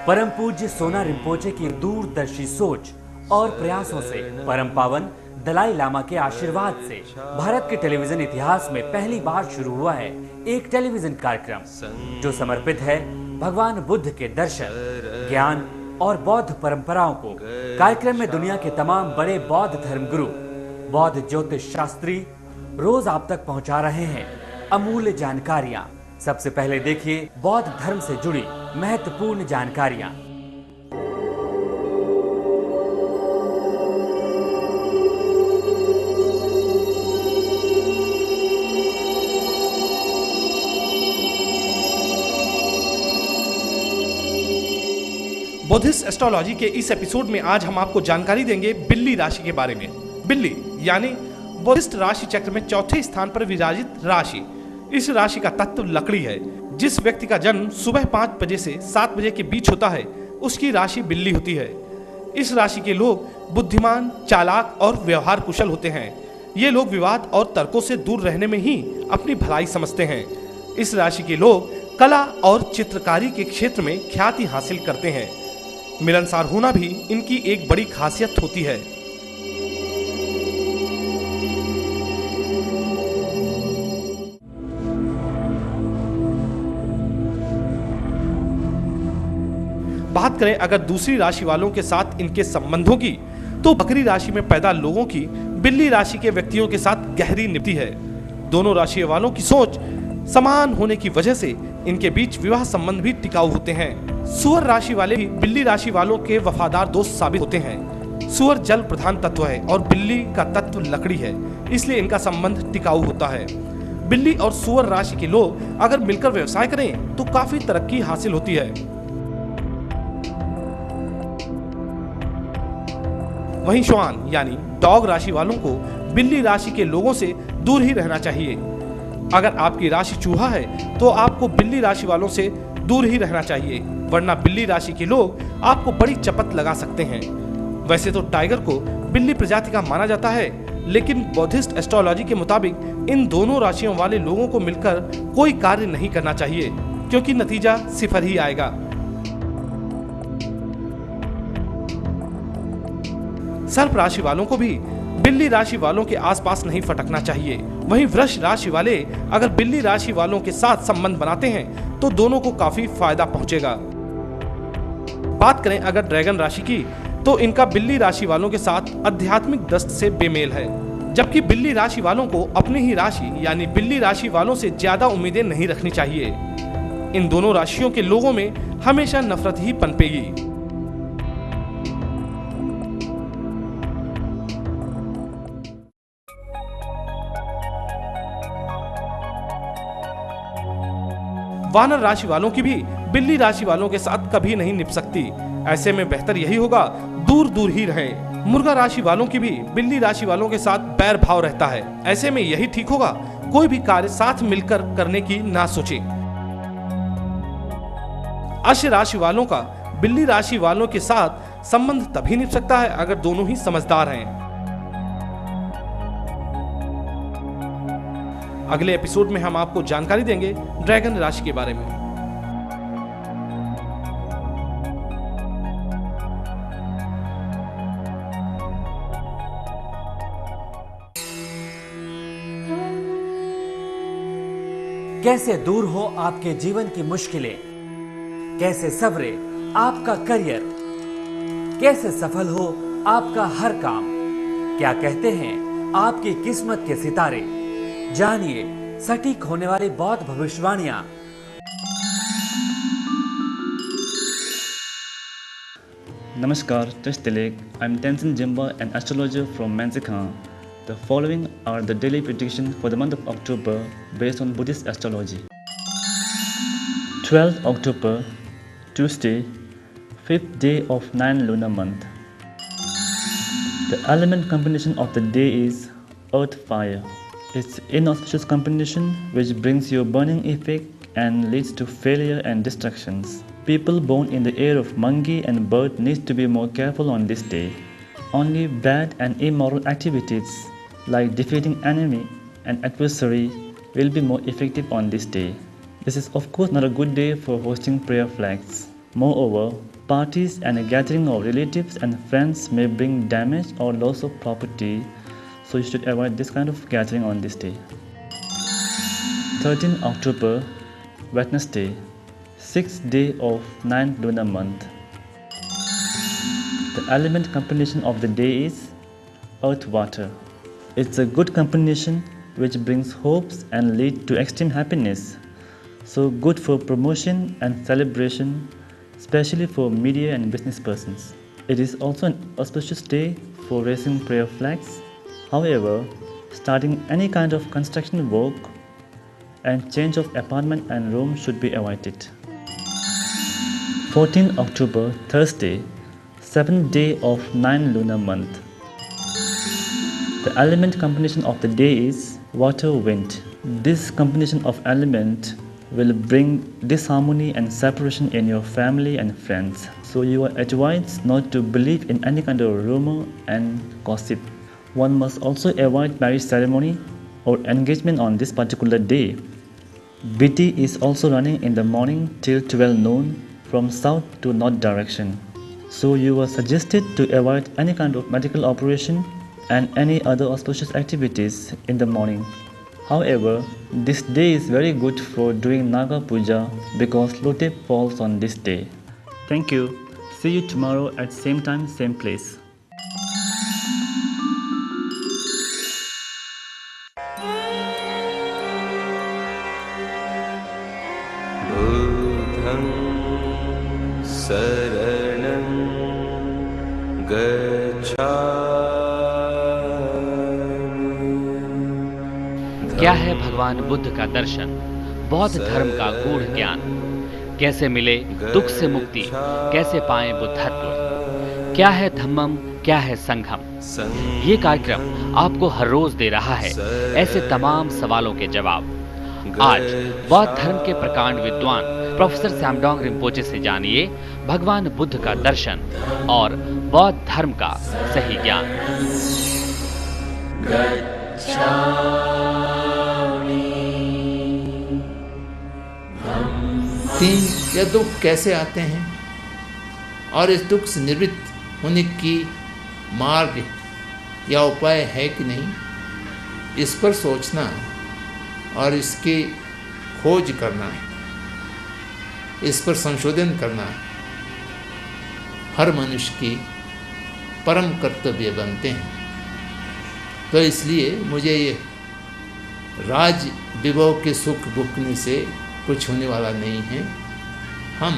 परम पूज्य सोना रिम्पोचे की दूरदर्शी सोच और प्रयासों से परम पावन दलाई लामा के आशीर्वाद से भारत के टेलीविजन इतिहास में पहली बार शुरू हुआ है एक टेलीविजन कार्यक्रम जो समर्पित है भगवान बुद्ध के दर्शन, ज्ञान और बौद्ध परंपराओं को। कार्यक्रम में दुनिया के तमाम बड़े बौद्ध धर्मगुरु, बौद्ध ज्योतिष शास्त्री रोज आप तक पहुंचा रहे हैं अमूल्य जानकारियां। सबसे पहले देखिए बौद्ध धर्म से जुड़ी महत्वपूर्ण जानकारियां। बुद्धिस्ट एस्ट्रोलॉजी के इस एपिसोड में आज हम आपको जानकारी देंगे बिल्ली राशि के बारे में। बिल्ली यानी बुद्धिस्ट राशि चक्र में चौथे स्थान पर विराजित राशि। इस राशि का तत्व लकड़ी है। जिस व्यक्ति का जन्म सुबह 5 बजे से 7 बजे के बीच होता है उसकी राशि बिल्ली होती है। इस राशि के लोग बुद्धिमान, चालाक और व्यवहार कुशल होते हैं। ये लोग विवाद और तर्कों से दूर रहने में ही अपनी भलाई समझते हैं। इस राशि के लोग कला और चित्रकारी के क्षेत्र में ख्याति हासिल करते हैं। मिलनसार होना भी इनकी एक बड़ी खासियत होती है। बात करें अगर दूसरी राशि वालों के साथ इनके संबंधों की, तो बकरी राशि में पैदा लोगों की बिल्ली राशि के व्यक्तियों के साथ गहरी निभती है। दोनों राशि वालों की सोच समान होने की वजह से इनके बीच विवाह संबंध भी टिकाऊ होते हैं। सूअर राशि वाले भी बिल्ली राशि वालों के वफादार दोस्त साबित होते हैं। सूअर जल प्रधान तत्व है और बिल्ली का तत्व लकड़ी है, इसलिए इनका संबंध टिकाऊ होता है। बिल्ली और सूअर राशि के लोग अगर मिलकर व्यवसाय करें तो काफी तरक्की हासिल होती है। वहीं श्वान यानी डॉग राशि वालों को बिल्ली राशि के लोगों से दूर ही रहना चाहिए। अगर आपकी राशि चूहा है तो आपको बिल्ली राशि वालों से दूर ही रहना चाहिए, वरना बिल्ली राशि के लोग आपको बड़ी चपत लगा सकते हैं। वैसे तो टाइगर को बिल्ली प्रजाति का माना जाता है, लेकिन बौद्धिस्ट एस्ट्रोलॉजी के मुताबिक इन दोनों राशियों वाले लोगों को मिलकर कोई कार्य नहीं करना चाहिए, क्योंकि नतीजा सिफर ही आएगा। सर्प राशि वालों को भी बिल्ली राशि वालों के आसपास नहीं फटकना चाहिए। वहीं वृष राशि वाले अगर बिल्ली राशि वालों के साथ संबंध बनाते हैं तो दोनों को काफी फायदा पहुंचेगा। बात करें अगर ड्रैगन राशि की, तो इनका बिल्ली राशि वालों के साथ आध्यात्मिक दृष्टि से बेमेल है, जबकि बिल्ली राशि वालों को अपनी ही राशि यानी बिल्ली राशि वालों से ज्यादा उम्मीदें नहीं रखनी चाहिए। इन दोनों राशियों के लोगों में हमेशा नफरत ही पनपेगी। वानर राशि वालों की भी बिल्ली राशि वालों के साथ कभी नहीं निभ सकती। ऐसे में बेहतर यही होगा दूर दूर ही रहें। मुर्गा राशि वालों की भी बिल्ली राशि वालों के साथ बैर भाव रहता है। ऐसे में यही ठीक होगा कोई भी कार्य साथ मिलकर करने की ना सोचें। अश्व राशि वालों का बिल्ली राशि वालों के साथ संबंध तभी निभ सकता है अगर दोनों ही समझदार हैं। अगले एपिसोड में हम आपको जानकारी देंगे ड्रैगन राशि के बारे में। कैसे दूर हो आपके जीवन की मुश्किलें, कैसे सवरे आपका करियर, कैसे सफल हो आपका हर काम, क्या कहते हैं आपकी किस्मत के सितारे। जानिए सटीक होने वाली बौद्ध भविष्यवाणियां। Namaskar, Teshtelek. I'm Tenzin Jimba, an astrologer from Manzikhan. The following are the daily predictions for the month of October based on Buddhist astrology. 12th October, Tuesday, 5th day of 9 lunar month. The element combination of the day is Earth Fire. It's inauspicious combination which brings you burning effect and leads to failure and distractions. People born in the year of monkey and bird need to be more careful on this day. Only bad and immoral activities like defeating enemy and adversary will be more effective on this day. This is of course not a good day for hosting prayer flags. Moreover, Parties and a gathering of relatives and friends may bring damage or loss of property, so you should avoid this kind of gathering on this day. 13 October, Wednesday, 6th day of 9th lunar month. The element combination of the day is earth water. It's a good combination which brings hopes and lead to extreme happiness. So good for promotion and celebration, especially for media and business persons. It is also an auspicious day for raising prayer flags. However, starting any kind of construction work and change of apartment and room should be avoided. 14 October, Thursday, 7th day of 9th lunar month. The element combination of the day is water wind. This combination of element will bring disharmony and separation in your family and friends. So you are advised not to believe in any kind of rumor and gossip. One must also avoid marriage ceremony or engagement on this particular day. BT is also running in the morning till 12 noon from south to north direction. So you are suggested to avoid any kind of medical operation and any other auspicious activities in the morning. However, this day is very good for doing Naga Puja because Lote falls on this day. Thank you. See you tomorrow at same time, same place. बुद्धं शरणं गच्छामि। क्या है भगवान बुद्ध का दर्शन, बौद्ध धर्म का गूढ़ ज्ञान, कैसे मिले दुख से मुक्ति, कैसे पाएं बुद्धत्व, क्या है धम्मम, क्या है संघम। ये कार्यक्रम आपको हर रोज दे रहा है ऐसे तमाम सवालों के जवाब। आज बौद्ध धर्म के प्रकांड विद्वान प्रोफेसर सैमडोंग रिम्पोचे से जानिए भगवान बुद्ध का दर्शन और बौद्ध धर्म का सही ज्ञान। तीन या दुख कैसे आते हैं और इस दुख से निवृत्त होने की मार्ग या उपाय है कि नहीं, इस पर सोचना और इसकी खोज करना, इस पर संशोधन करना हर मनुष्य की परम कर्तव्य बनते हैं। तो इसलिए मुझे ये राज विभव के सुख भुगतने से कुछ होने वाला नहीं है। हम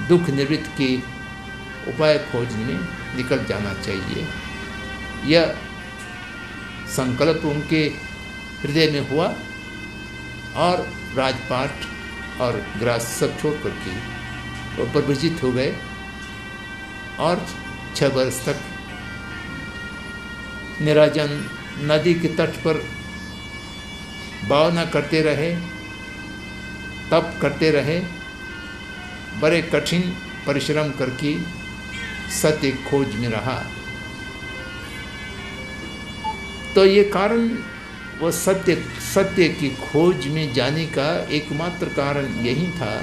दुख निवृत्ति की उपाय खोजने में निकल जाना चाहिए। यह संकल्प उनके हृदय में हुआ और राजपाट और ग्रास सब छोड़ करके वो प्रभुजित हो गए और 6 वर्ष तक निराजन नदी के तट पर भावना करते रहे, तप करते रहे, बड़े कठिन परिश्रम करके सत्य खोज में रहा। तो ये कारण वो सत्य की खोज में जाने का एकमात्र कारण यही था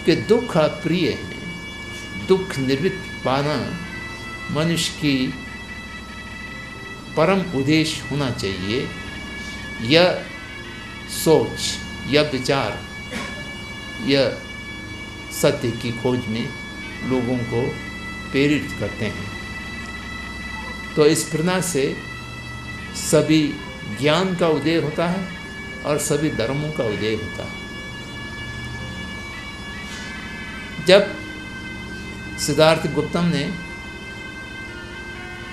कि दुख अप्रिय है। दुख निवृत्त पाना मनुष्य की परम उद्देश्य होना चाहिए। यह सोच, यह विचार, यह सत्य की खोज में लोगों को प्रेरित करते हैं। तो इस प्रेरणा से सभी ज्ञान का उदय होता है और सभी धर्मों का उदय होता है। जब सिद्धार्थ गौतम ने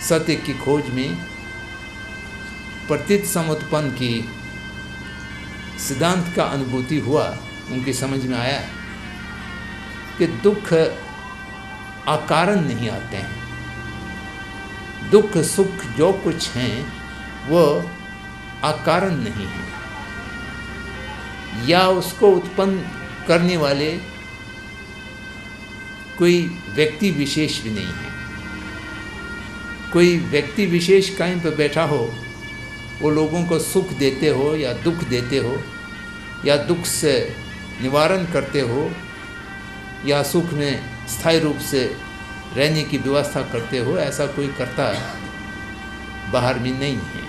सत्य की खोज में प्रतीत समुत्पन्न की सिद्धांत का अनुभूति हुआ, उनकी समझ में आया कि दुख अकारण नहीं आते हैं। दुख सुख जो कुछ हैं वो अकारण नहीं है, या उसको उत्पन्न करने वाले कोई व्यक्ति विशेष भी नहीं है। कोई व्यक्ति विशेष कहीं पर बैठा हो, वो लोगों को सुख देते हो या दुख देते हो, या दुख से निवारण करते हो या सुख में स्थायी रूप से रहने की व्यवस्था करते हो, ऐसा कोई करता बाहर में नहीं है।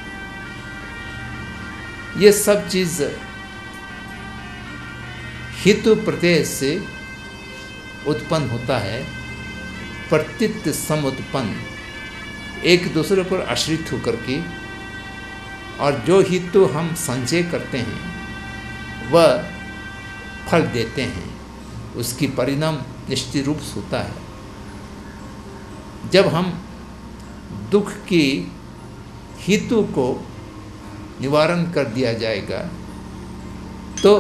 ये सब चीज़ हितु प्रत्यय से उत्पन्न होता है, प्रतीत सम उत्पन्न, एक दूसरे पर आश्रित होकर के, और जो हितु हम संचय करते हैं वह फल देते हैं, उसकी परिणाम निश्चित रूप से होता है। जब हम दुख की हेतु को निवारण कर दिया जाएगा तो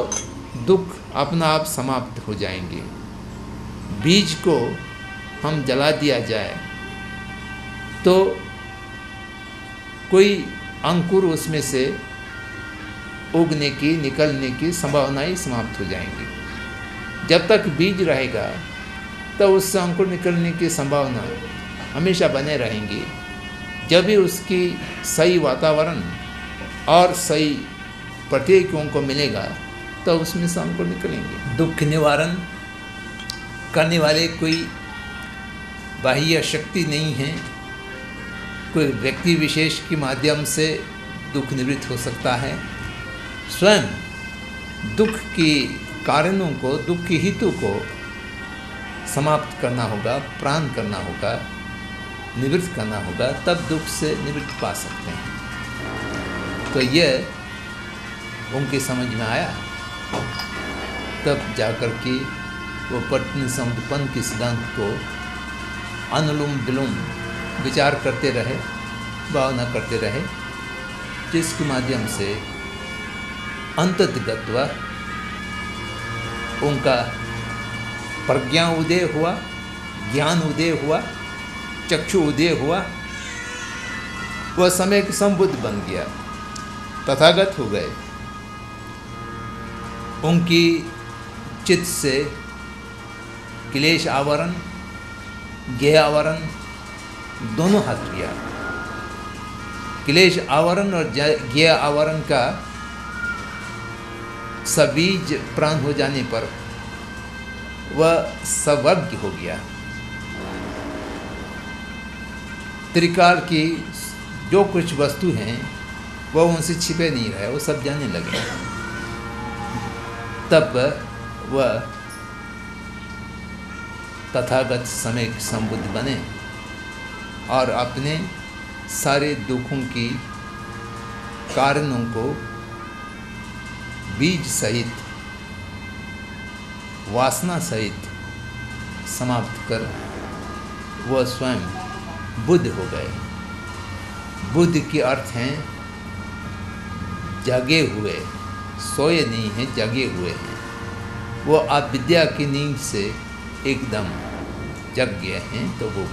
दुख अपना आप समाप्त हो जाएंगे। बीज को हम जला दिया जाए तो कोई अंकुर उसमें से उगने की, निकलने की संभावनाएं समाप्त हो जाएंगी। जब तक बीज रहेगा तो उससे अंकुर निकलने की संभावना हमेशा बने रहेंगी। जब भी उसकी सही वातावरण और सही प्रतिक्रियाओं को मिलेगा तो उसमें से अंकुर निकलेंगे। दुख निवारण करने वाले कोई बाह्य शक्ति नहीं है, कोई व्यक्ति विशेष के माध्यम से दुख निवृत्त हो सकता है। स्वयं दुख की कारणों को, दुख की हेतु को समाप्त करना होगा, प्राण करना होगा, निवृत्त करना होगा, तब दुख से निवृत्त पा सकते हैं। तो यह उनकी समझ में आया, तब जाकर के वो पत्नी समुत्पन्न के सिद्धांत को अनुलोम विलोम विचार करते रहे, भावना करते रहे, जिसके माध्यम से अंततगत्वा उनका प्रज्ञा उदय हुआ, ज्ञान उदय हुआ, चक्षु उदय हुआ, वह समय के संबुद्ध बन गया, तथागत हो गए। उनकी चित्त से क्लेश आवरण, ज्ञेय आवरण दोनों हट गया। क्लेश आवरण और ज्ञेय आवरण का सबीज प्राण हो जाने पर वह सर्वज्ञ हो गया। त्रिकाल की जो कुछ वस्तु हैं वह उनसे छिपे नहीं रहे, वो सब जाने लगे। तब वह तथागत समय संबुद्ध बने और अपने सारे दुखों की कारणों को बीज सहित, वासना सहित समाप्त कर वह स्वयं बुद्ध हो गए। बुद्ध के अर्थ हैं जगे हुए, सोए नहीं हैं, जगे हुए हैं। वो अविद्या की नींद से एकदम जग गए हैं, तो वो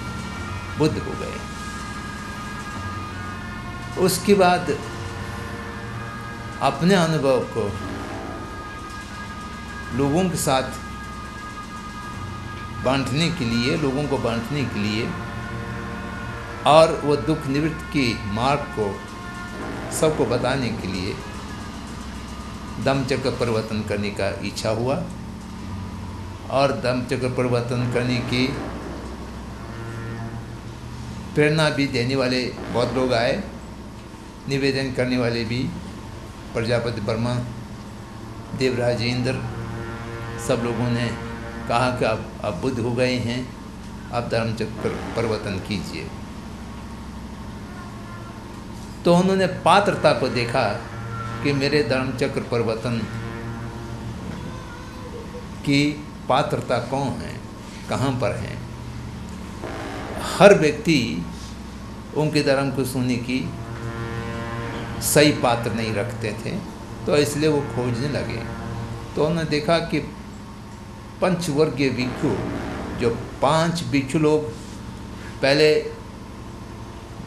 बुद्ध हो गए। उसके बाद अपने अनुभव को लोगों के साथ बांटने के लिए, लोगों को बांटने के लिए और वो दुख निवृत्ति की मार्ग को सबको बताने के लिए धम्मचक्र परिवर्तन करने का इच्छा हुआ। और धम्मचक्र परिवर्तन करने की प्रेरणा भी देने वाले बहुत लोग आए, निवेदन करने वाले भी, प्रजापति वर्मा, देवराज इंद्र, सब लोगों ने कहा कि आप बुद्ध हो गए हैं, आप धर्मचक्र परिवर्तन कीजिए। तो उन्होंने पात्रता को देखा कि मेरे धर्मचक्र परिवर्तन की पात्रता कौन है, कहाँ पर है। हर व्यक्ति उनके धर्म को सुनने की सही पात्र नहीं रखते थे, तो इसलिए वो खोजने लगे। तो उन्होंने देखा कि पंचवर्गीय भिक्षु, जो 5 भिक्षु लोग पहले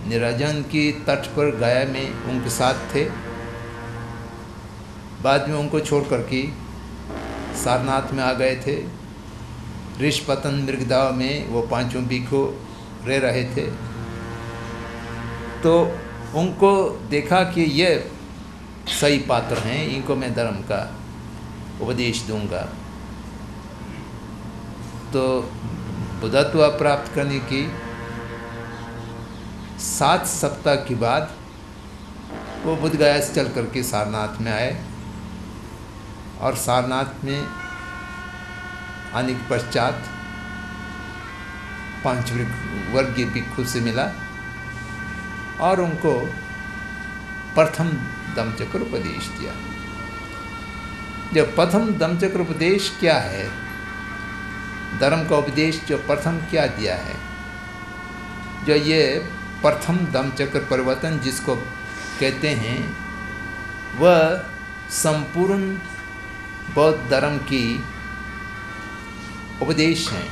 निराजन की तट पर गया में उनके साथ थे, बाद में उनको छोड़ कर के सारनाथ में आ गए थे। ऋषपतन मृगदाव में वो 5 भिक्षु रह रहे थे। तो उनको देखा कि ये सही पात्र हैं, इनको मैं धर्म का उपदेश दूंगा। तो बुद्धत्व प्राप्त करने की 7 सप्ताह के बाद वो बुद्ध गया से चल करके सारनाथ में आए, और सारनाथ में आने के पश्चात 5 वर्गीय भिक्षु से मिला और उनको प्रथम धम्मचक्र उपदेश दिया। जो प्रथम धम्मचक्र उपदेश क्या है, धर्म का उपदेश जो प्रथम क्या दिया है, जो ये प्रथम धम्मचक्र परिवर्तन जिसको कहते हैं, वह संपूर्ण बौद्ध धर्म की उपदेश हैं।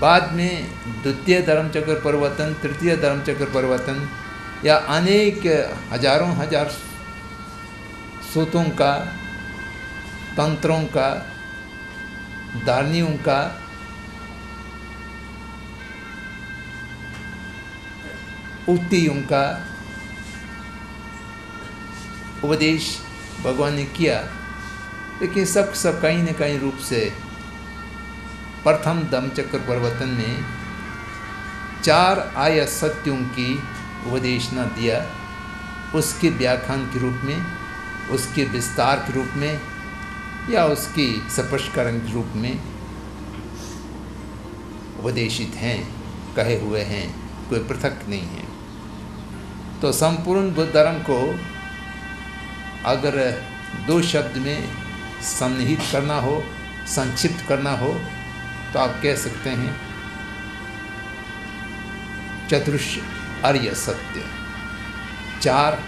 बाद में द्वितीय धर्मचक्र परिवर्तन, तृतीय धर्मचक्र परिवर्तन या अनेक हजारों हजार सूतों का, तंत्रों का, धारनियों का उक्तियों का उपदेश भगवान ने किया, लेकिन सब कहीं न कहीं रूप से प्रथम धम्मचक्र परिवर्तन में 4 आर्य सत्यों की उपदेश न दिया, उसके व्याख्यान के रूप में, उसके विस्तार के रूप में या उसकी स्पष्टीकरण के रूप में उपदेशित हैं, कहे हुए हैं, कोई पृथक नहीं है। तो संपूर्ण बुद्ध धर्म को अगर 2 शब्द में सन्निहित करना हो, संक्षिप्त करना हो, तो आप कह सकते हैं चतुर्ष आर्य सत्य। 4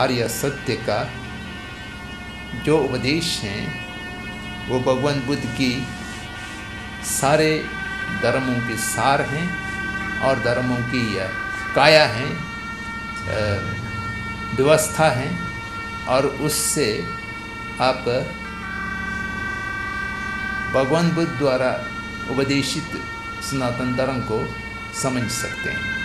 आर्य सत्य का जो उपदेश हैं वो भगवान बुद्ध की सारे धर्मों के सार हैं और धर्मों की काया हैं, व्यवस्था हैं, और उससे आप भगवान बुद्ध द्वारा उपदेशित सनातन धर्म को समझ सकते हैं।